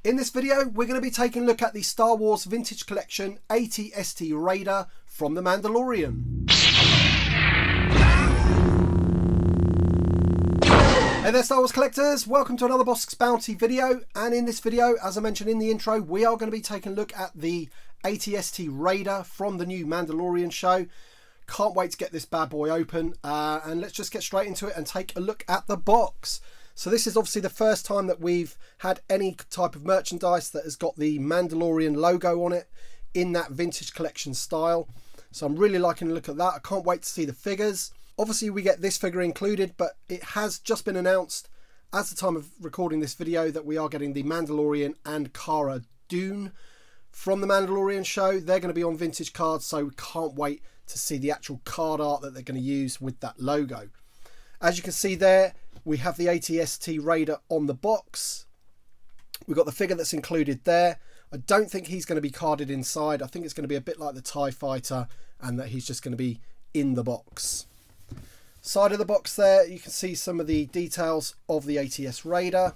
In this video, we're going to be taking a look at the Star Wars Vintage Collection AT-ST Raider from The Mandalorian. Hey there Star Wars collectors, welcome to another Bosk's Bounty video, and in this video, as I mentioned in the intro, we are going to be taking a look at the AT-ST Raider from the new Mandalorian show. Can't wait to get this bad boy open, and let's just get straight into it and take a look at the box. So this is obviously the first time that we've had any type of merchandise that has got the Mandalorian logo on it in that vintage collection style. So I'm really liking the look at that. I can't wait to see the figures. Obviously we get this figure included, but it has just been announced as the time of recording this video that we are getting the Mandalorian and Cara Dune from the Mandalorian show. They're going to be on vintage cards, so we can't wait to see the actual card art that they're going to use with that logo. As you can see there, we have the AT-ST Raider on the box. We've got the figure that's included there. I don't think he's going to be carded inside. I think it's going to be a bit like the TIE Fighter, and that he's just going to be in the box. Side of the box there, you can see some of the details of the AT-ST Raider.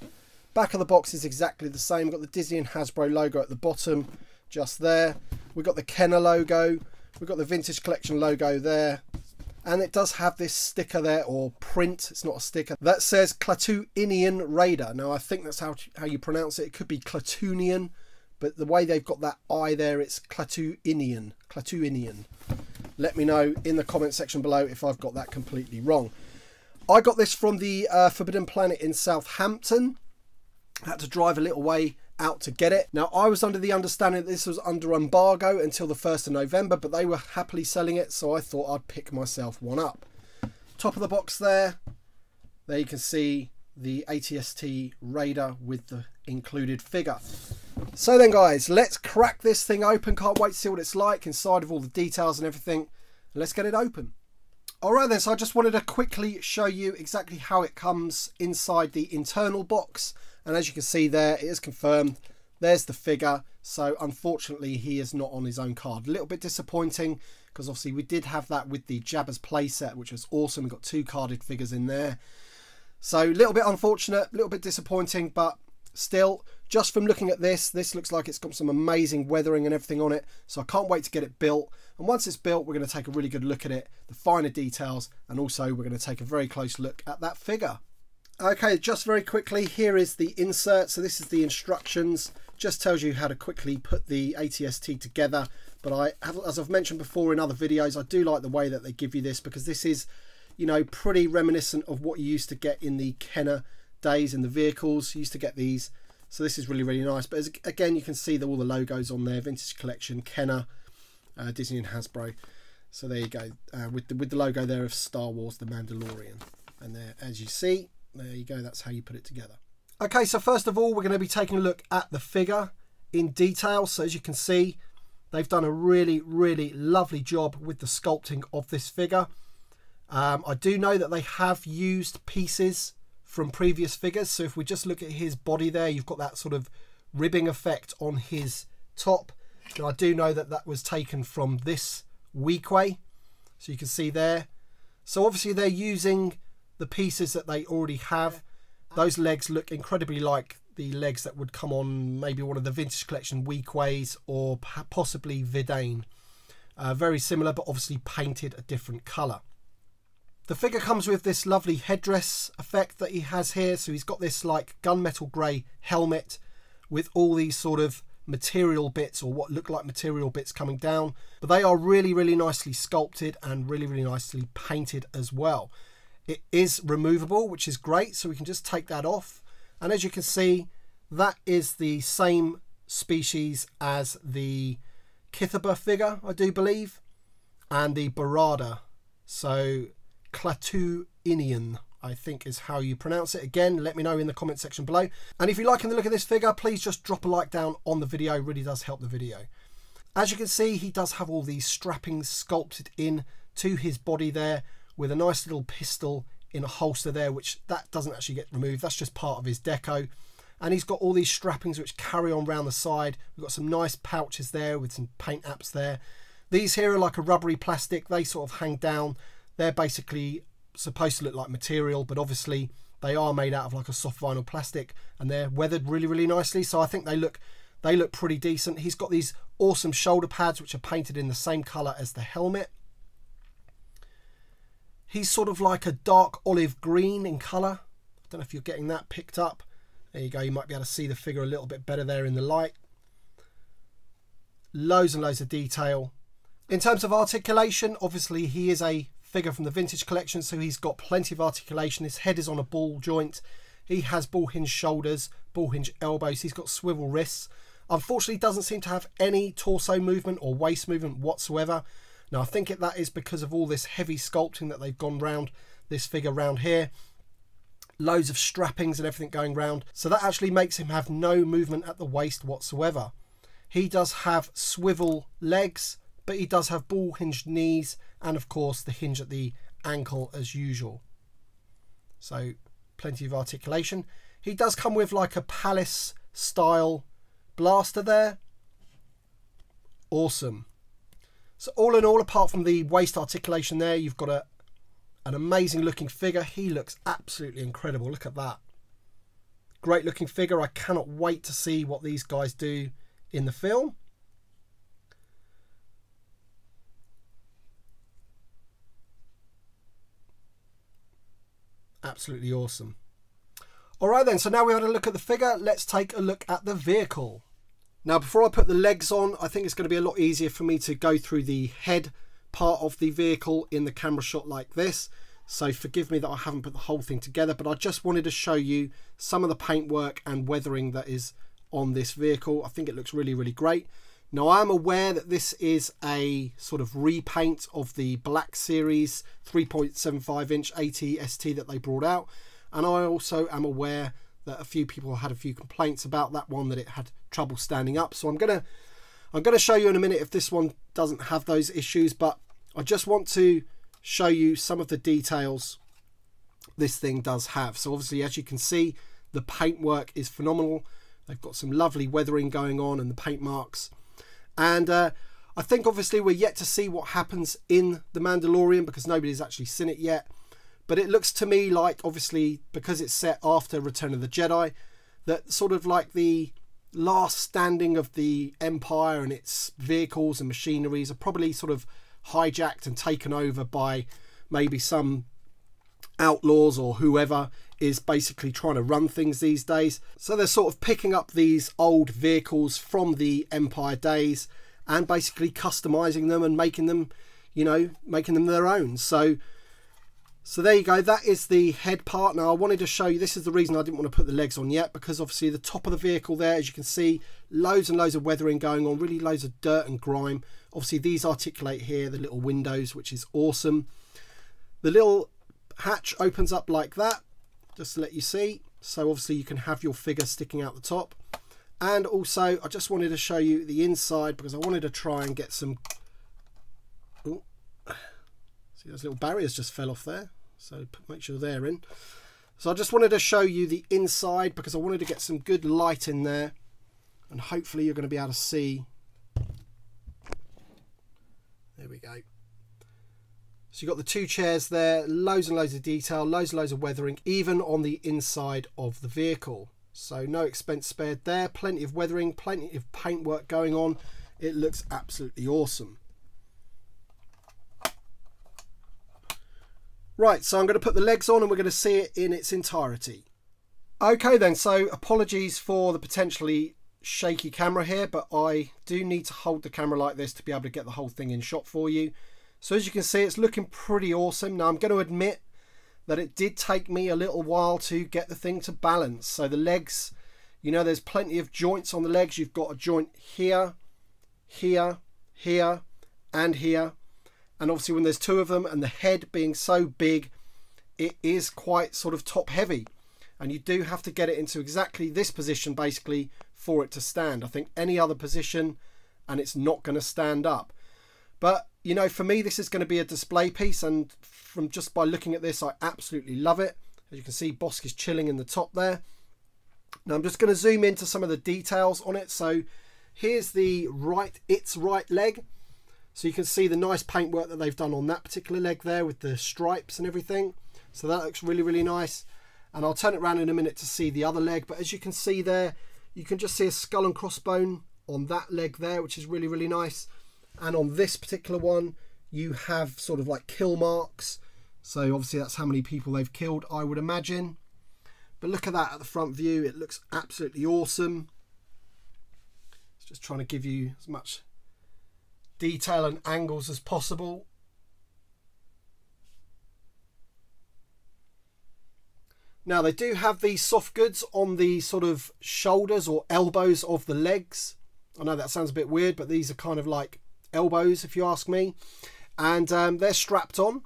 Back of the box is exactly the same. We've got the Disney and Hasbro logo at the bottom, just there. We've got the Kenner logo. We've got the Vintage Collection logo there. And it does have this sticker there, or print, it's not a sticker, that says Klatooinian Raider. Now I think that's how you pronounce it. It could be Klatooinian, but the way they've got that I there, it's Klatooinian. Klatooinian. Let me know in the comment section below if I've got that completely wrong. I got this from the Forbidden Planet in Southampton. I had to drive a little way out to get it. Now I was under the understanding that this was under embargo until the 1st of November, but they were happily selling it, so I thought I'd pick myself one up. Top of the box there you can see the AT-ST Raider with the included figure. So then guys, let's crack this thing open. Can't wait to see what it's like inside of all the details and everything. Let's get it open. Alright then, so I just wanted to quickly show you exactly how it comes inside the internal box. And as you can see there, it is confirmed. There's the figure. So unfortunately, he is not on his own card. A little bit disappointing, because obviously we did have that with the Jabba's playset, which was awesome. We've got 2 carded figures in there. So a little bit unfortunate, a little bit disappointing, but still, just from looking at this looks like it's got some amazing weathering and everything on it. So I can't wait to get it built. And once it's built, we're going to take a really good look at it, the finer details, and also we're going to take a very close look at that figure. Okay, just very quickly, here is the insert. So this is the instructions, just tells you how to quickly put the AT-ST together. But as I've mentioned before in other videos, I do like the way that they give you this, because this is, you know, pretty reminiscent of what you used to get in the Kenner days in the vehicles. You used to get these, so this is really, really nice. But again, you can see all the logos on there: Vintage Collection, Kenner, Disney and Hasbro. So there you go, with the logo there of Star Wars The Mandalorian. And there, as you see, there you go, that's how you put it together. Okay, so first of all, we're going to be taking a look at the figure in detail. So as you can see, they've done a really, really lovely job with the sculpting of this figure. I do know that they have used pieces from previous figures. So if we just look at his body there, you've got that sort of ribbing effect on his top. And I do know that that was taken from this Weequay. So you can see there. So obviously they're using the pieces that they already have. Those legs look incredibly like the legs that would come on maybe one of the Vintage Collection Weequays, or possibly Vidane. Very similar, but obviously painted a different colour. The figure comes with this lovely headdress effect that he has here. So he's got this like gunmetal grey helmet with all these sort of material bits, or what look like material bits, coming down. But they are really, really nicely sculpted and really, really nicely painted as well. It is removable, which is great, so we can just take that off. And as you can see, that is the same species as the Kithaba figure, I do believe, and the Barada. So Klatooinian, I think is how you pronounce it. Again, let me know in the comment section below. And if you're liking the look of this figure, please just drop a like down on the video. It really does help the video. As you can see, he does have all these strappings sculpted in to his body there, with a nice little pistol in a holster there, which that doesn't actually get removed. That's just part of his deco. And he's got all these strappings which carry on around the side. We've got some nice pouches there with some paint apps there. These here are like a rubbery plastic. They sort of hang down. They're basically supposed to look like material, but obviously they are made out of like a soft vinyl plastic, and they're weathered really, really nicely. So I think they look pretty decent. He's got these awesome shoulder pads, which are painted in the same colour as the helmet. He's sort of like a dark olive green in colour. I don't know if you're getting that picked up. There you go. You might be able to see the figure a little bit better there in the light. Loads and loads of detail. In terms of articulation, obviously he is a figure from the vintage collection, so he's got plenty of articulation. His head is on a ball joint. He has ball hinge shoulders, ball hinge elbows. He's got swivel wrists. Unfortunately, doesn't seem to have any torso movement or waist movement whatsoever. Now, I think that is because of all this heavy sculpting that they've gone round this figure round here. Loads of strappings and everything going round. So that actually makes him have no movement at the waist whatsoever. He does have swivel legs, but he does have ball hinged knees and, of course, the hinge at the ankle as usual. So plenty of articulation. He does come with like a palace style blaster there. Awesome. So all in all, apart from the waist articulation there, you've got an amazing looking figure. He looks absolutely incredible. Look at that. Great looking figure. I cannot wait to see what these guys do in the film. Absolutely awesome. All right then, so now we've had a look at the figure, let's take a look at the vehicle. Now, before I put the legs on, I think it's going to be a lot easier for me to go through the head part of the vehicle in the camera shot like this. So forgive me that I haven't put the whole thing together, but I just wanted to show you some of the paintwork and weathering that is on this vehicle. I think it looks really, really great. Now, I am aware that this is a sort of repaint of the Black Series 3.75 inch ATST that they brought out. And I also am aware that a few people had a few complaints about that one, that it had trouble standing up. So I'm gonna show you in a minute if this one doesn't have those issues, but I just want to show you some of the details this thing does have. So obviously, as you can see, the paintwork is phenomenal. They've got some lovely weathering going on and the paint marks. And I think obviously we're yet to see what happens in The Mandalorian because nobody's actually seen it yet. But it looks to me like, obviously, because it's set after Return of the Jedi, that sort of like the last standing of the Empire and its vehicles and machineries are probably sort of hijacked and taken over by maybe some outlaws or whoever is basically trying to run things these days. So they're sort of picking up these old vehicles from the Empire days and basically customizing them and making them, you know, making them their own. So there you go, that is the head part. Now I wanted to show you, this is the reason I didn't want to put the legs on yet, because obviously the top of the vehicle there, as you can see, loads and loads of weathering going on, really loads of dirt and grime. Obviously these articulate here, the little windows, which is awesome. The little hatch opens up like that, just to let you see. So obviously you can have your figure sticking out the top. And also I just wanted to show you the inside because I wanted to try and get some... Ooh. See, those little barriers just fell off there, so make sure they're in. So I just wanted to show you the inside because I wanted to get some good light in there, and hopefully you're going to be able to see. There we go. So you've got the two chairs there, loads and loads of detail, loads and loads of weathering, even on the inside of the vehicle. So no expense spared there, plenty of weathering, plenty of paintwork going on. It looks absolutely awesome. Right, so I'm going to put the legs on and we're going to see it in its entirety. Okay then, so apologies for the potentially shaky camera here, but I do need to hold the camera like this to be able to get the whole thing in shot for you. So as you can see, it's looking pretty awesome. Now I'm going to admit that it did take me a little while to get the thing to balance. So the legs, you know, there's plenty of joints on the legs. You've got a joint here, here, here, and here. And obviously when there's two of them and the head being so big, it is quite sort of top heavy. And you do have to get it into exactly this position basically for it to stand. I think any other position and it's not going to stand up. But, you know, for me, this is going to be a display piece. And from just by looking at this, I absolutely love it. As you can see, Bosk is chilling in the top there. Now I'm just going to zoom into some of the details on it. So here's the its right leg. So you can see the nice paintwork that they've done on that particular leg there with the stripes and everything. So that looks really, really nice. And I'll turn it around in a minute to see the other leg. But as you can see there, you can just see a skull and crossbone on that leg there, which is really, really nice. And on this particular one, you have sort of like kill marks. So obviously that's how many people they've killed, I would imagine. But look at that at the front view. It looks absolutely awesome. It's just trying to give you as much detail and angles as possible. Now they do have these soft goods on the sort of shoulders or elbows of the legs. I know that sounds a bit weird, but these are kind of like elbows if you ask me. And they're strapped on.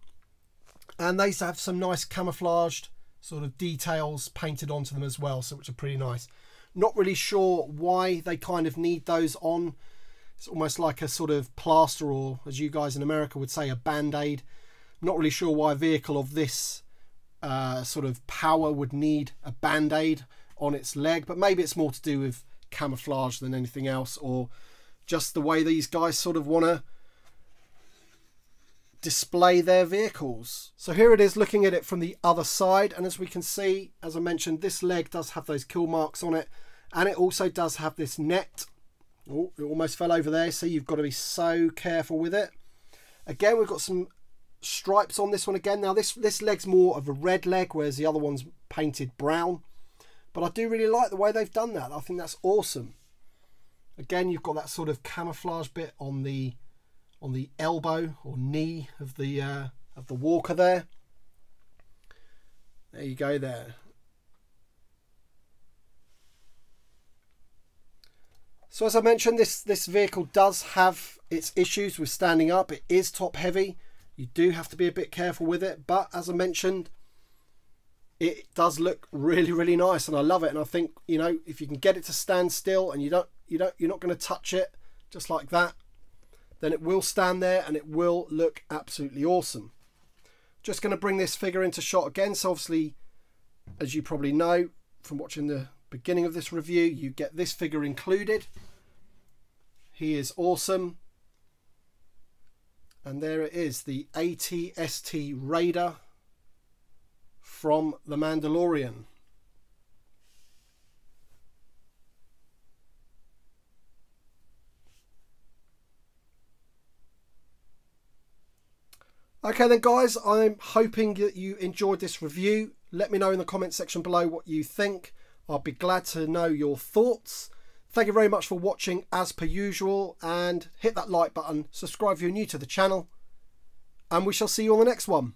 And they have some nice camouflaged sort of details painted onto them as well, so which are pretty nice. Not really sure why they kind of need those on. It's almost like a sort of plaster, or as you guys in America would say, a band-aid. Not really sure why a vehicle of this sort of power would need a band-aid on its leg, but maybe it's more to do with camouflage than anything else, or just the way these guys sort of want to display their vehicles. So here it is looking at it from the other side, and as we can see, as I mentioned, this leg does have those kill marks on it, and it also does have this net. Oh, it almost fell over there, so you've got to be so careful with it. Again, we've got some stripes on this one again. Now this leg's more of a red leg, whereas the other one's painted brown, but I do really like the way they've done that. I think that's awesome. Again, you've got that sort of camouflage bit on the elbow or knee of the walker there. There you go there. So as I mentioned, this vehicle does have its issues with standing up. It is top heavy. You do have to be a bit careful with it, but as I mentioned, it does look really, really nice, and I love it. And I think, you know, if you can get it to stand still and you're not going to touch it just like that, then it will stand there and it will look absolutely awesome. Just going to bring this figure into shot again. So obviously, as you probably know from watching the beginning of this review, you get this figure included. He is awesome. And there it is, the AT-ST Raider from The Mandalorian. Okay then guys, I'm hoping that you enjoyed this review. Let me know in the comment section below what you think. I'll be glad to know your thoughts. Thank you very much for watching as per usual, and hit that like button, subscribe if you're new to the channel, and we shall see you on the next one.